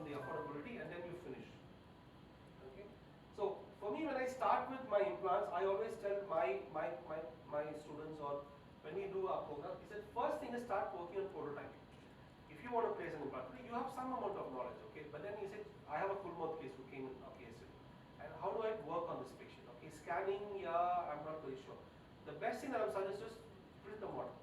on the affordability, and then you finish. Okay. So for me, when I start with my implants, I always tell my students, or when we do our program, is that first thing is start working on prototyping. If you want to place an implant, you have some amount of knowledge, okay? But then you say, I have a full mouth case who came in, okay, and how do I work on this patient? Okay, scanning, yeah, I'm not very sure. The best thing that I would suggest is print the model.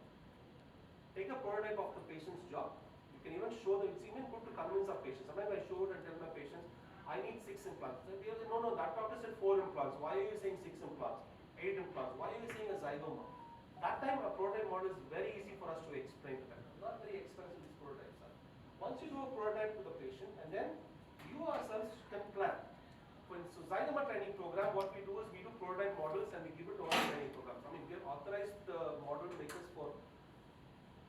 Take a prototype of the patient's job. You can even show them. It's even good to convince our patients. Sometimes I show it and tell my patients, I need 6 implants. They say, no, that doctor said 4 implants. Why are you saying 6 implants? 8 implants? Why are you saying a zygoma? That time a prototype model is very easy for us to explain to them. Not very expensive, these prototypes are. Once you do a prototype to the patient, and then you ourselves can plan. So Zygoma training program, what we do is we do prototype models and we give it to our training programs. I mean, we have authorized the model makers for,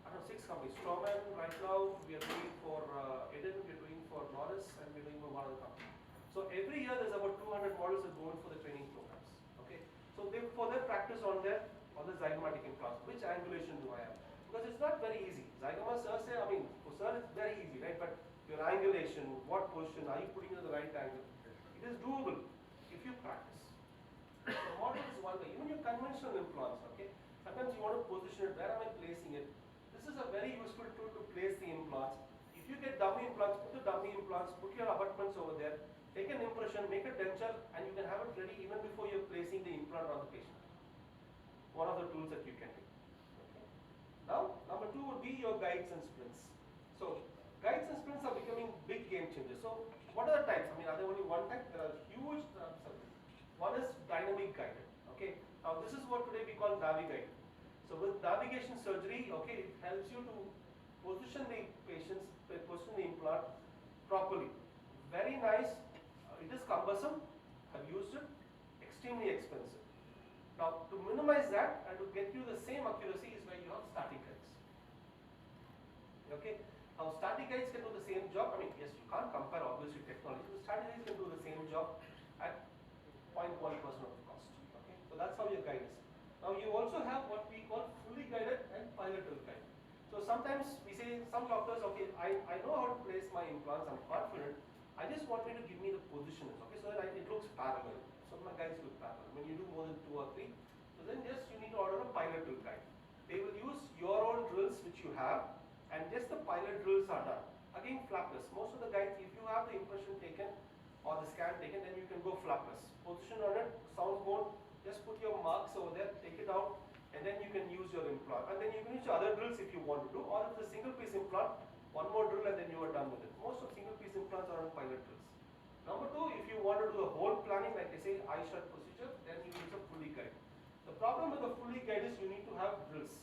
I don't know, 6 companies. Straumann, right now, we are doing for Eden, we are doing for Norris, and we are doing for one other company. So every year there's about 200 models that go in for the training programs. Okay. So for their practice on the zygomatic implants, which angulation do I have? Because it's not very easy. Zygoma, sir, say, I mean, for sir it's very easy, right? But your angulation, what position, are you putting it at the right angle? It is doable if you practice. The model is one way. Even your conventional implants, okay? Sometimes you want to position it. Where am I placing it? This is a very useful tool to place the implants. If you get dummy implants, put the dummy implants, put your abutments over there, take an impression, make a denture, and you can have it ready even before you're placing the implant on the patient. One of the tools that you can do. Okay. Now, number 2 would be your guides and splints. So, guides and splints are becoming big game changers. So, what are the types? I mean, are there only one type? There are huge types. One is dynamic guided. Okay. Now, this is what today we call navigate. So, with navigation surgery, okay, it helps you to position the patients, position the implant properly. Very nice. It is cumbersome. I've used it. Extremely expensive. Now, to minimize that and to get you the same accuracy is where you have static guides. Okay. Now, static guides can do the same job. I mean, yes, you can't compare obviously technology, but static guides can do the same job at 0.1% of the cost. Okay. So that's how your guide is. Now, you also have what we call fully guided and pilotal guide. So sometimes we say, some doctors, okay, I know how to place my implants, I'm confident. I just want you to give me the positions, okay, so that it looks parallel. So my guides look parallel. When you do more than 2 or 3, so then just you need to order a pilotal guide. They will use your own drills which you have, and just the pilot drills are done. Again, flapless. Most of the guides, if you have the impression taken or the scan taken, then you can go flapless. Position on it, sound board, just put your marks over there, take it out, and then you can use your implant. And then you can use other drills if you want to do, or if it's a single piece implant, one more drill and then you are done with it. Most of single piece implants are on pilot drills. Number 2, if you want to do the whole planning, like I say, eye shut procedure, then you use a fully guide. The problem with the fully guide is you need to have drills.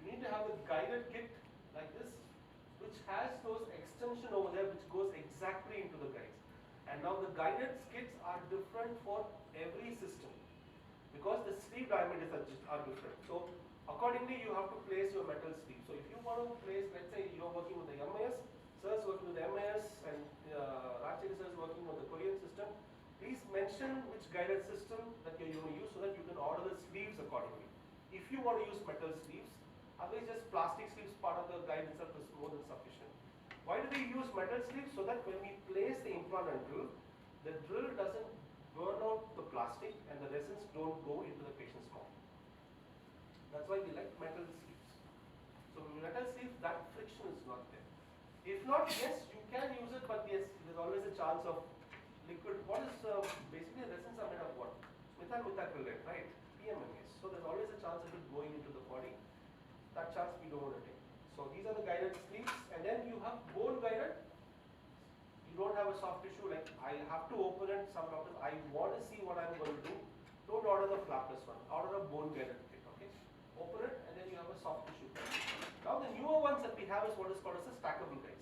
You need to have the guided kit like this, which has those extension over there which goes exactly into the guides. And now the guided kits are different for every system because the sleeve diameters are different. So accordingly you have to place your metal sleeve. So if you want to place, let's say you're working with the MIS, sir is working with the MIS, and Rajchari sir is working with the Korean system, please mention which guided system that you're going to use so that you can order the sleeves accordingly. If you want to use metal sleeves, otherwise just plastic sleeves, part of the guide itself is more than sufficient. Why do we use metal sleeves? So that when we place the implant and drill, the drill doesn't burn out the plastic and the resins don't go into the patient's mouth. That's why we like metal sleeves. So metal sleeves, that friction is not there. If not, yes, you can use it, but yes, there's always a chance of liquid. What is basically resins are made of what? Methacrylate, right? PMMAs. So there's always a chance of it going into the body. That chance we don't want to take. So these are the guided sleeves, and then you have bone guided. You don't have a soft tissue, like I have to open it. Some doctors, I want to see what I'm going to do. Don't order the flapless one. Order a bone guided kit. Okay, open it, and then you have a soft tissue. Now the newer ones that we have is what is called as a stackable guides.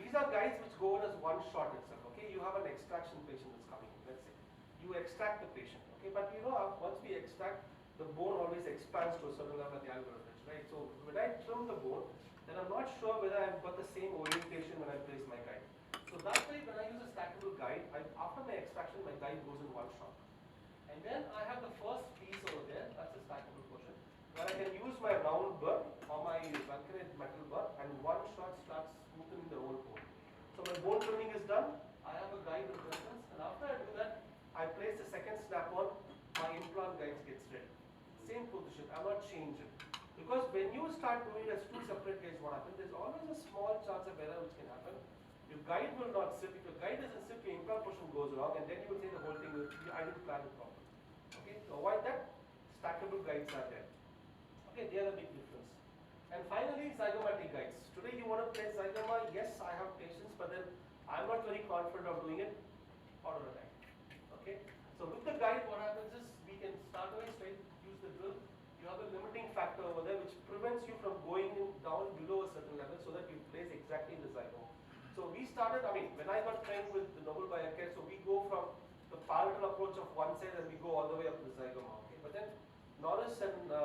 These are guides which go in as one shot itself. Okay, you have an extraction patient that's coming in. Let's say you extract the patient. Okay, but you know once we extract, the bone always expands to a certain level at the alveolar ridge, right? So when I trim the bone, then I'm not sure whether I've got the same orientation when I place my guide. So that way, when I use a stackable guide, after my extraction, my guide goes in one shot. And then I have the first piece over there, that's a stackable portion, where I can use my round burr or my vulcanized metal burr, and one shot starts smoothing the whole bone. So my cannot change it. Because when you start doing it as two separate guides, what happens? There's always a small chance of error which can happen. Your guide will not sit. If your guide doesn't sit, your implant portion goes wrong, and then you will say the whole thing, I didn't plan it properly. Okay, to avoid that, stackable guides are there. Okay, they are the big difference. And finally, zygomatic guides. Today you want to place zygoma, yes, I have patience, but then I'm not very confident of doing it. Order a guide. Okay, so with the guide, what happens is we can start away straight, use the drill. You have a limiting factor over there which prevents you from going down below a certain level so that you place exactly in the zygoma. So we started, when I got trained with the Noble Biocare, so we go from the palatal approach of one side and we go all the way up to the zygoma. Okay, but then Norris and the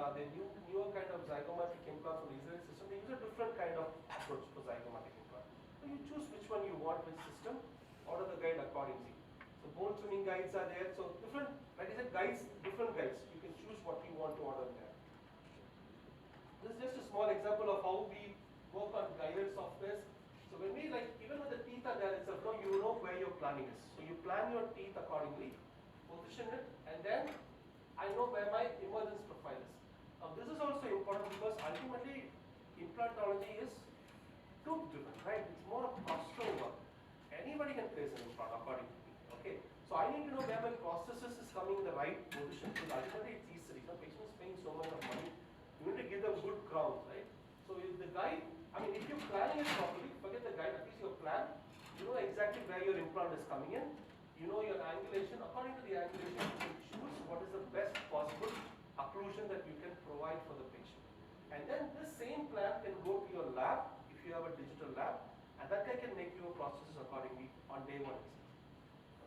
newer kind of zygomatic implants from the Israeli system, they use a different kind of approach for zygomatic implant. So you choose which one you want, which system, order the guide accordingly. So bone trimming guides are there. So different, like I said, guides, different guides. You can choose what you want to order there. This is just a small example of how we work on guided softwares. So when we even when the teeth are there itself, you know where your planning is. So you plan your teeth accordingly, position it, and then I know where my emergence profile is. Now this is also important because ultimately implantology is tooth driven, right? It's more of postural work. Anybody can place an implant according to me. Okay. So I need to know where my prosthesis is coming in the right position. Because ultimately it's easy. The patient is paying so much of money. You need to give them good crowns, right? So if the guide, if you're planning it properly, forget the guide, at least your plan, you know exactly where your implant is coming in, you know your angulation, according to the angulation, you can choose what is the best possible occlusion that you can provide for the patient. And then this same plan can go to your lab, if you have a digital lab, and that guy can make your processes accordingly on day one.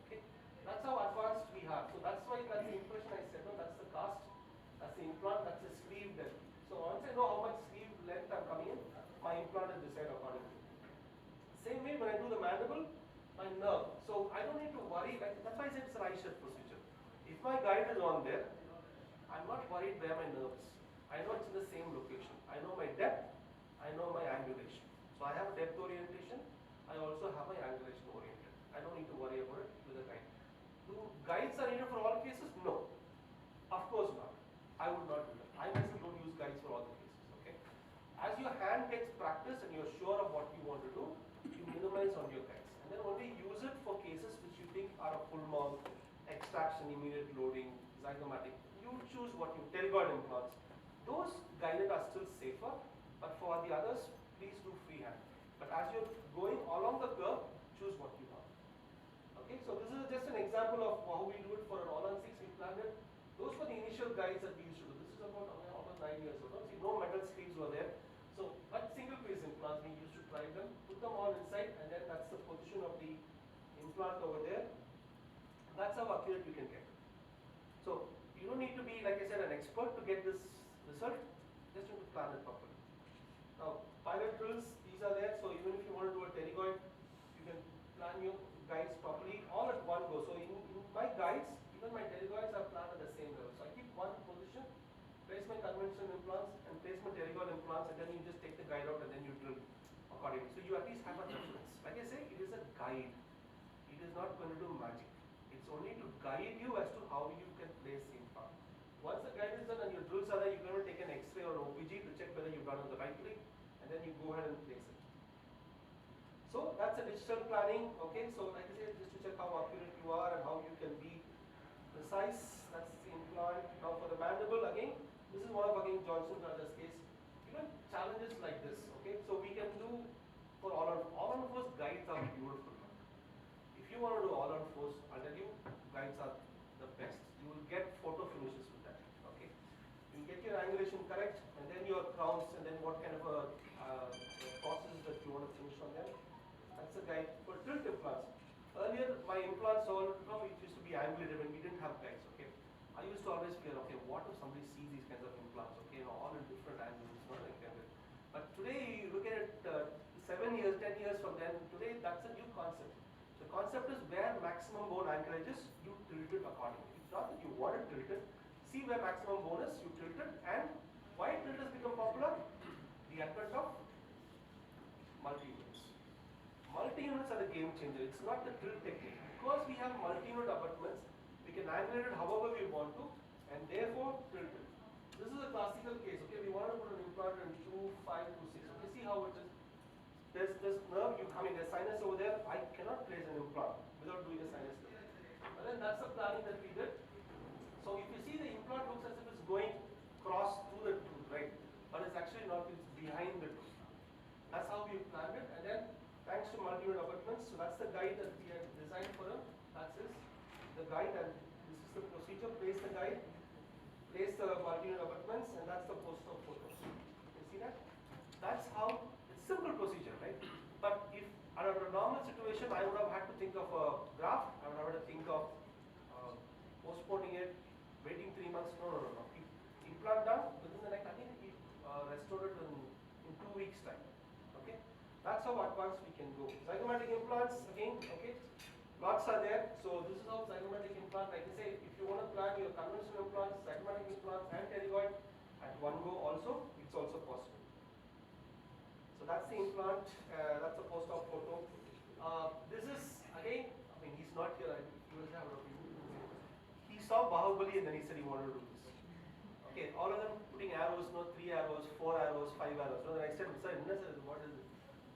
Okay? That's how advanced we have. So that's why that's the impression I said, no, that's the cast. That's the implant, that's the sleeve depth. So once I know how much sleeve length I'm coming in, my implant is decided accordingly. Same way when I do the mandible, my nerve. So I don't need to worry, that's why I said it's an I-shaped procedure. If my guide is on there, I'm not worried where my nerve is. I know it's in the same location. I know my depth, I know my angulation. So I have a depth orientation, I also have my angulation oriented. I don't need to worry about it with a guide. Do guides are needed for all cases? No. Of course not. I would not do that. I myself don't use guides for all the cases. Okay. As your hand gets practice and you're sure of what you want to do, you minimize on your guides. And then only use it for cases which you think are a full mount, extraction, immediate loading, zygomatic. You choose what you, pterygoid implants. Those guided are still safer, but for the others, please do freehand. But as you're going along the curve, choose what you want. Okay, so this is just an example of how we do it for an all-on-6 we planned it. Those were the initial guides that we used to do. This is about almost 9 years ago. See, no metal sleeves were there. So, but single piece implants, we used to try them, put them all inside, and then that's the position of the implant over there. That's how accurate you can get. So, you don't need to be, like I said, an expert to get this result. Just need to plan it properly. Now, pilot drills, these are there. So, even if you want to do a pterygoid, you can plan your guides properly all at one go. So, in my guides, even my pterygoids are planned at the same level. So I keep one position, place my conventional implants and place my pterygoid implants, and then you just take the guide out and then you drill accordingly. So you at least have a reference. Like I say, it is a guide. It is not going to do magic. It's only to guide you as to how you can place the implant. Once the guide is done and your drills are there, you're going to take an X-ray or an OPG to check whether you've done it the right way, and then you go ahead and place it. So that's a digital planning. Okay, so like I said, just to check how accurate you are and how you can be precise. That's the implant. Now for the mandible, again, this is one of Johnson brothers case. Even challenges like this. Okay, so we can do for all-on-4 guides are beautiful. If you want to do all-on-4, I'll tell you, guides are the best. You will get photo finishes with that. Okay, you get your angulation correct, and then your crowns, and then what kind of a process that you want to finish on them. That's a guide for tilt implants. Earlier, my implants all, it used to be angulated when we didn't have guides, okay. I used to always fear, okay, what if somebody sees these kinds of implants, okay, all in different angles, not like that. But today, you look at it 7 years, 10 years from then, today that's a new concept. The concept is where maximum bone anchorage is, you tilt it accordingly. It's not that you want it tilted, see where maximum bone is, you tilt it, and why tilt has become popular? The advent of multi-units. Multi-units are the game changer. It's not the drill technique. Because we have multi-unit abutments, we can angulate it however we want to, and therefore tilt it. This is a classical case. Okay, we want to put an implant in 2, 5, 2, 6. Okay, see how it is. There's this nerve, you come in, there's sinus over there. I cannot place an implant without doing a sinus test. But then that's the planning that we did. So if you see, the implant looks as if it's going cross through the tooth, right? But it's actually not, it's behind the tooth. That's how we planned it. And then thanks to multi-unit abutments, so that's the guide that we had designed for him. That's the guide, and this is the procedure. Place the guide, place the multi-unit abutments, and that's the post-op photo. You see that? That's how, it's simple procedure, right? But if under a normal situation, I would have had to think of a graft, I would have had to think of postponing it, waiting 3 months. No. Implant done within the next, I think we restored it in 2 weeks time. Okay, that's how advanced we can go. Zygomatic implants again. Okay, lots are there. So this is how zygomatic implant. Like I say, if you want to plan your conventional implants, zygomatic implants, and pterygoid at one go, also it's also possible. So that's the implant. That's the post-op photo. This is again. I mean, he's not here. He will have a He saw Bahubali and then he said he wanted to do this. Okay, all of them putting arrows, no, 3 arrows, 4 arrows, 5 arrows. So then I said, sir, what is it?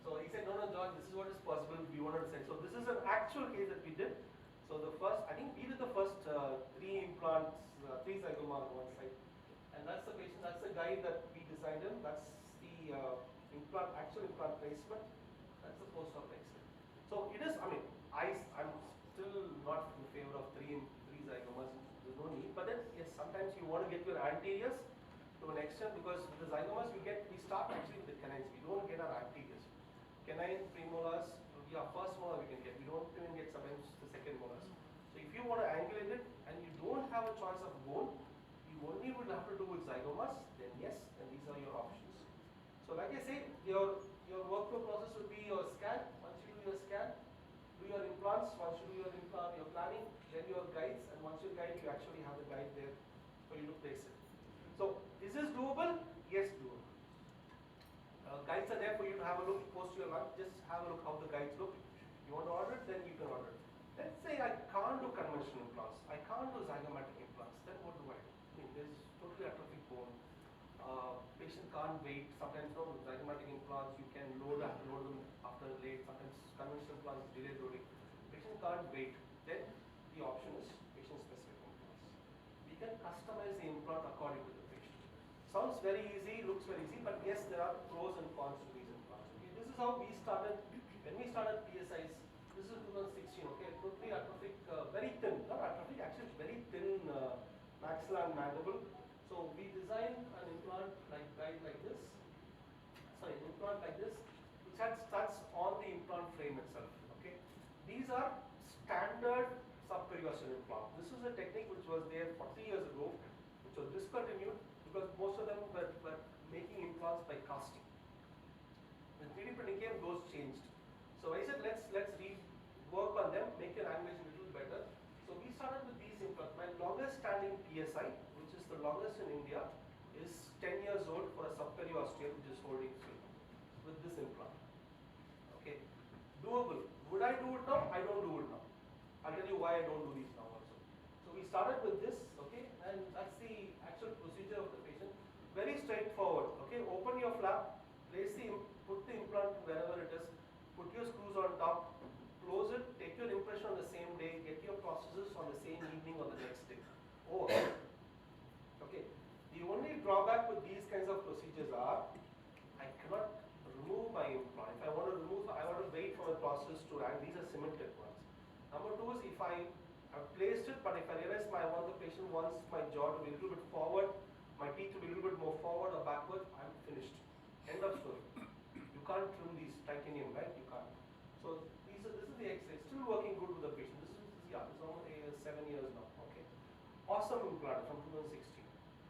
So he said, no, George, this is what is possible. We wanted to say. So this is an actual case that we did. So the first, I think we did the first 3 implants, 3 zygoma on one side. And that's the patient, that's the guide that we designed him. That's the implant, actual implant placement. That's the post-op X-ray. So it is, I mean, I'm still not in favor of 3 zygomas. There's no need. But then, yes, sometimes you want to get your anteriors to an extent, because with the zygomas we start actually with the canines. We don't get our anteriors. Canine, premolars, our first molar we can get. We don't even get sometimes the second molars. So if you want to angulate it and you don't have a choice of bone, you only would have to do with zygomas, then yes, then these are your options. So like I say, your workflow process would be your scan. Once you do your scan, do your implants. Once you do your implant, your planning, then your guides, and once you guide, you actually have the guide there for you to place it. So is this doable? Yes, doable. Guides are there for you to have a look post your lunch. Just have a look how the guides look. You want to order it, then you can order it. Let's say I can't do conventional implants. I can't do zygomatic implants. Then what do I do? I mean, there's totally atrophic bone. Patient can't wait. Sometimes no, with zygomatic implants you can load them after late. Sometimes conventional implants delay loading. Patient can't wait. Then the option is patient-specific implants. We can customize the implant according to the patient. Sounds very easy, looks very easy, but yes, there are pros and cons to these implants. Okay, this is how we started. When we started PSIs, this is 2016. Okay, totally atrophic, very thin, not atrophic, actually very thin maxilla and mandible. So we designed an implant like this. Sorry, an implant like this, which had studs on the implant frame itself. Okay, these are standard subperiosteal implant. This is a technique which was there 40 years ago, which was discontinued because most of them were making implants by casting. When 3D printing came, those changed. So I said, let's work on them, make your language a little better. So we started with these implants. My longest standing PSI, which is the longest in India, is 10 years old for a subperiosteal which is holding silver with this implant. Okay, doable. Would I do it now? I don't do it now. I'll tell you why I don't do these now also. So we started with this, okay, and that's the actual procedure of the patient. Very straightforward. Okay, open your flap, put the implant wherever it is, put your screws on top, close it, take your impression on the same day, get your processes on the same evening or the next day. Over. Okay. The only drawback with these kinds of procedures are I cannot remove my implant. If I want to remove, I want to wait for my process to run. These are cemented ones. Number two is if I have placed it, but if I realize I want the patient wants my jaw to be a little bit forward, my teeth to be a little bit more forward or backward, I'm finished. End of story. You can't trim these titanium, right? You can't. So this is the X-ray. Still working good with the patient. This is almost 7 years now. Okay. Awesome implant from 2016.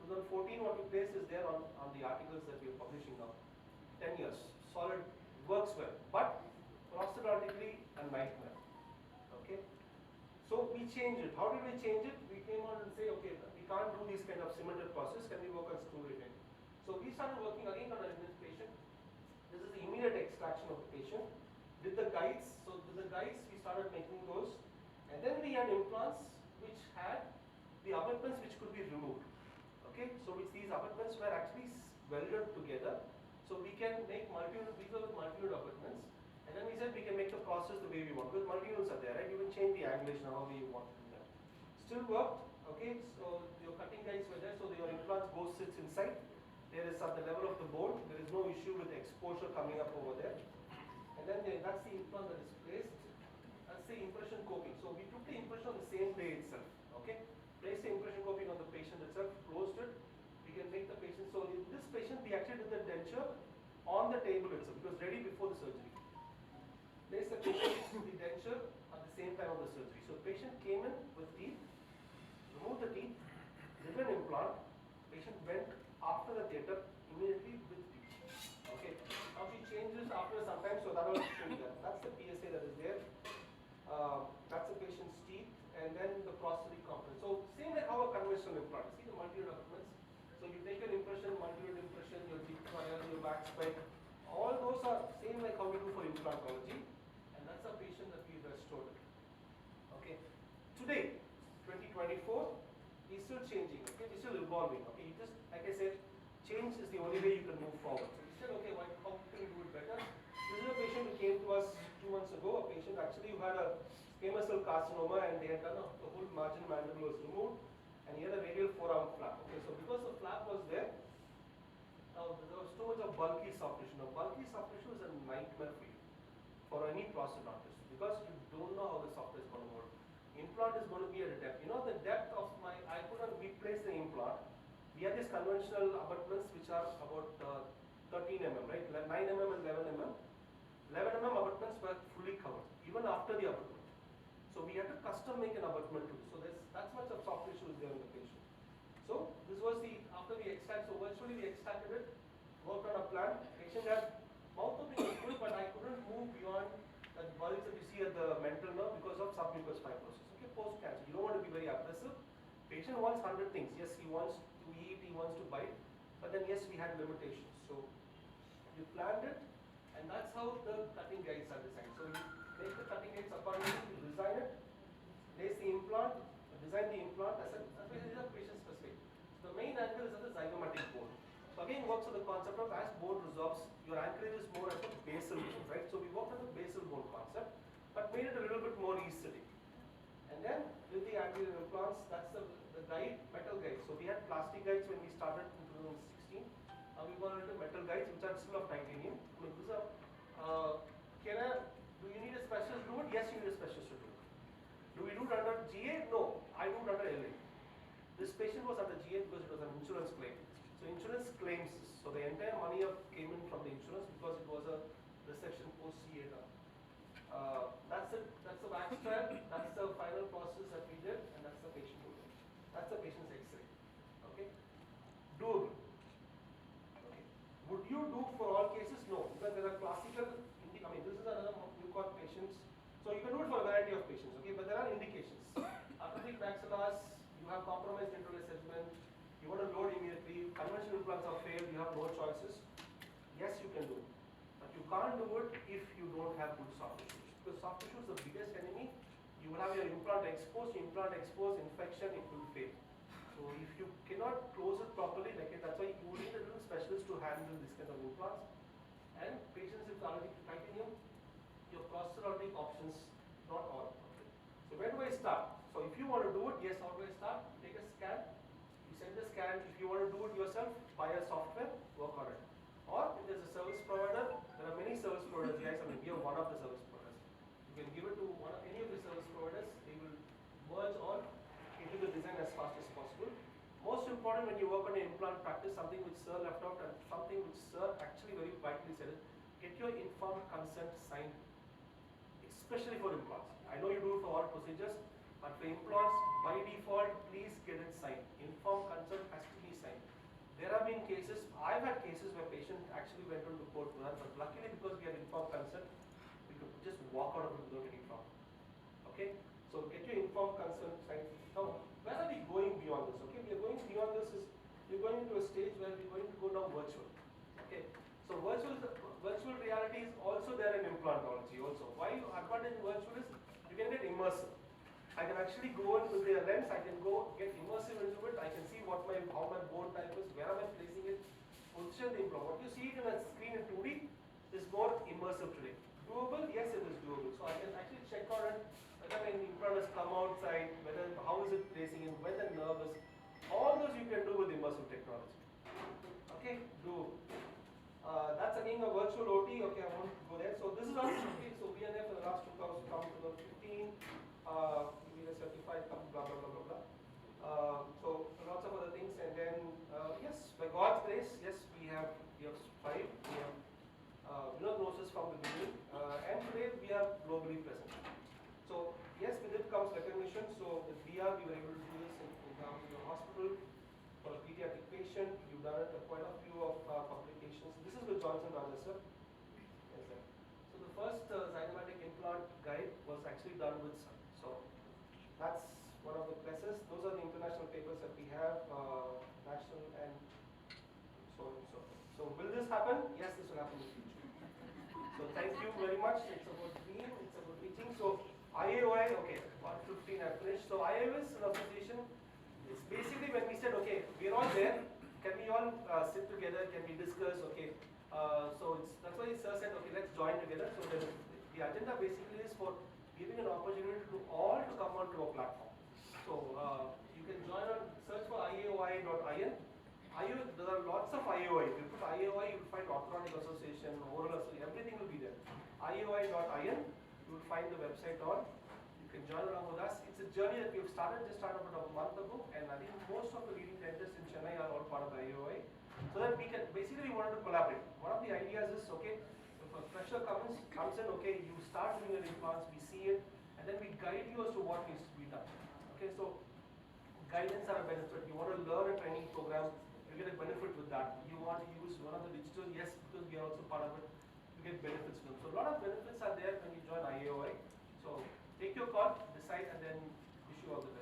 2014, what we placed is there on the articles that we are publishing now. 10 years. Solid, works well. But prosthodontically, a nightmare. Okay. So we changed it. How did we change it? We came on and say, okay, we can't do this kind of cemented process. Can we work on screw retain? So we started working again on this patient. This is the immediate extraction of the patient. With the guides, so with the guides we started making those, and then we had implants which had the abutments which could be removed. Okay, so these these abutments were actually welded together. So we can make multi-unit, these are the multi-unit abutments. And then we said we can make the process the way we want, because multi-units are there, right? You can change the angulation however you want to do that. Still worked, okay? So your cutting guides were there, so your implant goes sits inside. There is at the level of the bone, there is no issue with exposure coming up over there. And then that's the implant that is placed. That's the impression coping. So we took the impression on the same day itself, okay? Placed the impression coping on the patient itself, closed it. We can make the patient, so in this patient we actually did the denture on the table itself, it was ready before the surgery. Place the patient the denture at the same time of the surgery. So the patient came in with teeth, removed the teeth, did an implant, patient went after the theatre immediately with teeth. Okay. Now she changes after some time, so that will show you that. That's the PSA that is there. That's the patient's teeth, and then the prosthetic component. So same like how a conventional implant. See the multi-unit abutments. So you take an impression, multi-unit impression, your deep trial, your wax spike. All those are same like how we do for implantology. That's a patient that we restored. Okay. Today, 2024, is still changing. Okay, we're still evolving. Okay, you just like I said, change is the only way you can move forward. So we said, okay, how can we do it better? This is a patient who came to us 2 months ago. A patient actually who had a squamous cell carcinoma, and they had done the whole margin mandible was removed, and he had a radial forearm flap. Okay, so because the flap was there, now there was too much of bulky soft tissue. Now bulky soft tissue is a nightmare for you, for any prosthodontist, because you don't know how the software is going to work. Implant is going to be at a depth. You know the depth of I couldn't replace the implant. We have these conventional abutments which are about 13 mm, right? 9 mm and 11 mm. 11 mm abutments were fully covered, even after the abutment. So we had to custom make an abutment too. So that's much of soft tissue is there in the patient. So this was after we extract, so virtually we extracted it, worked on a plan. Patient had mouth opening was good, but I couldn't move beyond that bulge that you see at the mental nerve because of submucous fibrosis. Okay, post-cancer. You don't want to be very aggressive. Patient wants 100 things. Yes, he wants to eat, he wants to bite, but then yes, we had limitations. So you planned it, and that's how the cutting guides are designed. So you make the cutting guides accordingly, you design it, place the implant, design the implant. That's why these are patient specific. So the main angle is at the zygomatic bone. So again works on the concept of as bone resorbs, your anchorage is more at the basal bone, right? So we worked on the basal bone concept, but made it a little bit more aesthetic. And then with the anterior implants, that's the guide, metal guides. So we had plastic guides when we started in 2016. Now we've gone into metal guides which are still of titanium. I mean, these are, do you need a specialist to do it? Yes, you need a specialist to do it. Do we do it under GA? No, I do it under LA. This patient was under GA because it was an insurance claim. So insurance claims this. So the entire money came in from the insurance because it was a resection post CA. That's it. That's the wax trial. That's the final process that we did, and that's the patient who did. That's the patient's X-ray. Okay. Doable. Okay. Would you do for all cases? No, because there are classical. I mean, this is another you call patients. So you can do it for a variety of patients. Okay, but there are indications. Arthritic maxillars, you have compromised internal segment. You want to load immediately, conventional implants are failed, you have no choices. Yes, you can do it. But you can't do it if you don't have good soft tissue. Because soft tissue is the biggest enemy. You will have your implant exposed, infection, it will fail. So if you cannot close it properly, that's why you need a little specialist to handle this kind of implants. And patients with allergic to titanium, your prosthodontic options, not all. Okay. So where do I start? So if you want to do it, yes, how do I start? Take a scan. Send the scan. If you want to do it yourself, buy a software, work on it. Or if there's a service provider, there are many service providers, guys. I mean, we are one of the service providers. You can give it to any of the service providers. They will merge all into the design as fast as possible. Most important when you work on an implant practice, something which Sir left out and something which Sir actually very vitally said is, get your informed consent signed, especially for implants. I know you do it for all procedures, but for implants, by default, please get it signed. Informed consent has to be signed. There have been cases, I've had cases where patient actually went on to court for that, but luckily because we had informed consent, we could just walk out of it without any problem. Okay? So get your informed consent signed. Now, where are we going beyond this? Okay, we are going beyond this we're going into a stage where we're going to go now virtual. Okay? So virtual reality is also there in implantology also. Why advantage in virtual is you can get immersive. I can actually go in with the lens, I can go get immersive into it, I can see how my bone type is, where am I placing it, position the implant. What you see it in a screen in 2D is more immersive today. Doable? Yes, it is doable. So I can actually check on it, whether my implant has come outside, how is it placing in, where the nerve is. All those you can do with immersive technology. Okay, doable. That's again a virtual OT. Okay, I won't go there. So this is also okay. So we are there for the last 2015. We are certified. Blah blah blah blah blah. So lots of other things, and then yes, by God's grace, yes, we have strived. We have Gnosis from the beginning, and today we are globally present. So yes, with it comes recognition. So with VR, we were able to do this in your hospital for a pediatric patient. You've done it quite a few of publications. This is with Johnson Brothers, sir. Yes, sir. So the first zygomatic implant guide was actually done with Sun. So that's one of the presses. Those are the international papers that we have, national and so on and so forth. So will this happen? Yes, this will happen in the future. So thank you very much. It's about dream, it's about reaching. So IAOI, okay, 115 I finished. So IAOI is an association. It's basically when we said, okay, we're all there. Can we all sit together? Can we discuss? Okay. So that's why sir said, okay, let's join together. So the agenda basically is for giving an opportunity to all to come onto a platform. So you can join on, search for IAOI.in. There are lots of IAOI. If you put IAOI, you will find Orthodontic Association, Oral Association, everything will be there. IAOI.in, you will find the website on. You can join along with us. It's a journey that we have started about a month ago, and I think most of the leading dentists in Chennai are all part of the IAOI. So that we can, basically we wanted to collaborate. One of the ideas is, okay, if a fresher comes in, okay, you start doing your implants, we see it, and then we guide you as to what needs to be done. Okay, so guidance are a benefit. You want to learn a training program, you get a benefit with that. You want to use one of the digital, yes, because we are also part of it, you get benefits from it. So a lot of benefits are there when you join IAOI. So take your call, decide, and then wish you all the best.